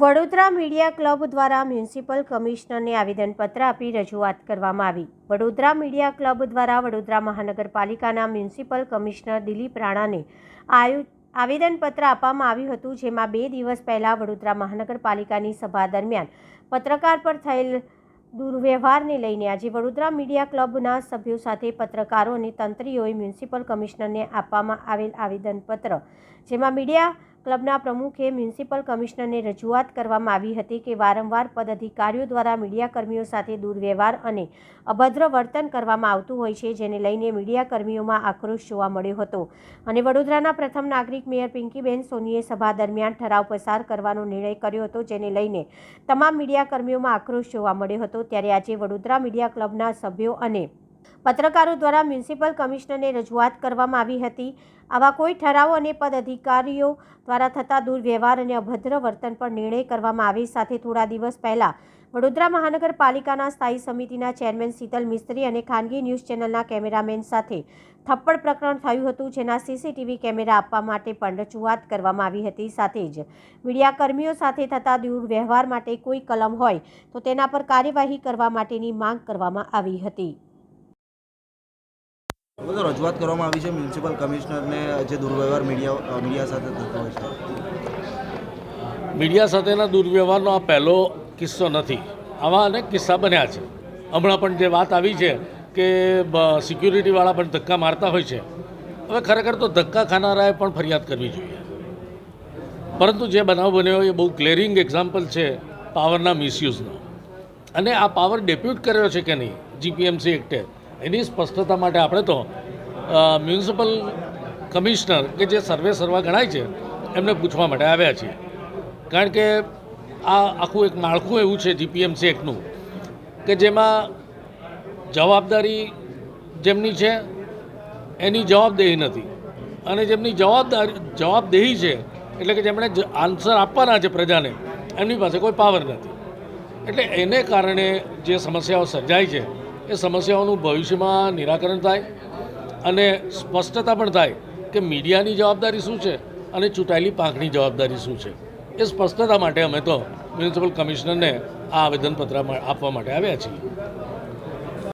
Vadodara media club દ્વારા municipal કમિશનરને આવેદનપત્ર આપી રજૂઆત કરવામાં આવી। વડોદરા મીડિયા ક્લબ દ્વારા વડોદરા મહાનગરપાલિકાના મ્યુનિસિપલ કમિશનર દિલીપ રાણાને આવેદનપત્ર આપવામાં આવ્યું હતું, જેમાં 2 દિવસ પહેલા વડોદરા મહાનગરપાલિકાની સભા દરમિયાન પત્રકાર પર થયેલ દુર્વ્યવહારને લઈને આજે વડોદરા મીડિયા ક્લબના સભ્યો સાથે પત્રકારો અને તંત્રીઓએ મ્યુનિસિપલ કમિશનરને આપવામાં આવેલ આવેદનપત્ર, જેમાં મીડિયા ક્લબના પ્રમુખે મ્યુનિસિપલ કમિશનરને રજૂઆત કરવામાં આવી હતી કે વારંવાર પદ અધિકારીઓ દ્વારા મીડિયાકર્મીઓ સાથે દુર્વ્યવહાર અને અભદ્ર વર્તન કરવામાં આવતું હોય છે, જેને લઈને મીડિયાકર્મીઓમાં આક્રોશ જોવા મળ્યો હતો અને વડોદરાના પ્રથમ નાગરિક મેયર પિંકીબેન સોનીએ સભા દરમિયાન ઠરાવ પસાર કરવાનો નિર્ણય કર્યો હતો, જેને લઈને તમામ મીડિયાકર્મીઓમાં આક્રોશ જોવા મળ્યો હતો। ત્યારે આજે વડોદરા મીડિયા ક્લબના સભ્યો અને પત્રકારો દ્વારા મ્યુનિસિપલ કમિશનરને રજૂઆત કરવામાં આવી હતી। આવા કોઈ ઠરાવો અને પદ અધિકારીઓ દ્વારા થતા દુર્વ્યવહાર અને અભદ્ર વર્તન પર નિર્ણય કરવામાં આવે। સાથે થોડા દિવસ પહેલા વડોદરા મહાનગરપાલિકાના સ્થાયી સમિતિના ચેરમેન શીતલ મિસ્ત્રી અને ખાનગી ન્યૂઝ ચેનલના કેમેરામેન સાથે થપ્પડ પ્રકરણ થયું હતું, જેના સીસીટીવી કેમેરા આપવા માટે પણ રજૂઆત કરવામાં આવી હતી। સાથે જ મીડિયાકર્મીઓ સાથે થતા દુર્વ્યવહાર માટે કોઈ કલમ હોય તો તેના પર કાર્યવાહી કરવા માટેની માંગ કરવામાં આવી હતી। રજૂઆત કરવામાં આવી છે મ્યુનિસિપલ કમિશનરને જે દુર્વ્યવહાર મીડિયા સાથે થતો હોય છે। મીડિયા સાથેના દુર્વ્યવહારનો આ પહેલો કિસ્સો નથી, આવા અનેક કિસ્સા બન્યા છે। હમણાં પણ જે વાત આવી છે કે સિક્યુરિટીવાળા પણ ધક્કા મારતા હોય છે, હવે ખરેખર તો ધક્કા ખાનારાએ પણ ફરિયાદ કરવી જોઈએ, પરંતુ જે બનાવ બન્યો એ બહુ ક્લિયરિંગ એક્ઝામ્પલ છે પાવરના મિસયુઝનો, અને આ પાવર ડેપ્યુટ કર્યો છે કે નહીં જીપીએમસી એક્ટે, એની સ્પષ્ટતા માટે આપણે તો મ્યુનિસિપલ કમિશનર કે જે સર્વે સર્વા ગણાય છે એમને પૂછવા માટે આવ્યા છીએ। કારણ કે આ આખું એક માળખું એવું છે જીપીએમસી એક્ટનું કે જેમાં જવાબદારી જેમની છે એની જવાબદેહી નથી, અને જેમની જવાબદેહી છે એટલે કે જેમણે આન્સર આપવાના છે પ્રજાને, એમની પાસે કોઈ પાવર નથી। એટલે એને કારણે જે સમસ્યાઓ સર્જાય છે એ સમસ્યાઓનું ભવિષ્યમાં નિરાકરણ થાય અને સ્પષ્ટતા પણ થાય કે મીડિયાની જવાબદારી શું છે અને ચૂંટાયેલી પાંખની જવાબદારી શું છે। એ સ્પષ્ટતા માટે અમે તો મ્યુનિસિપલ કમિશનરને આ આવેદનપત્ર આપવા માટે આવ્યા છીએ।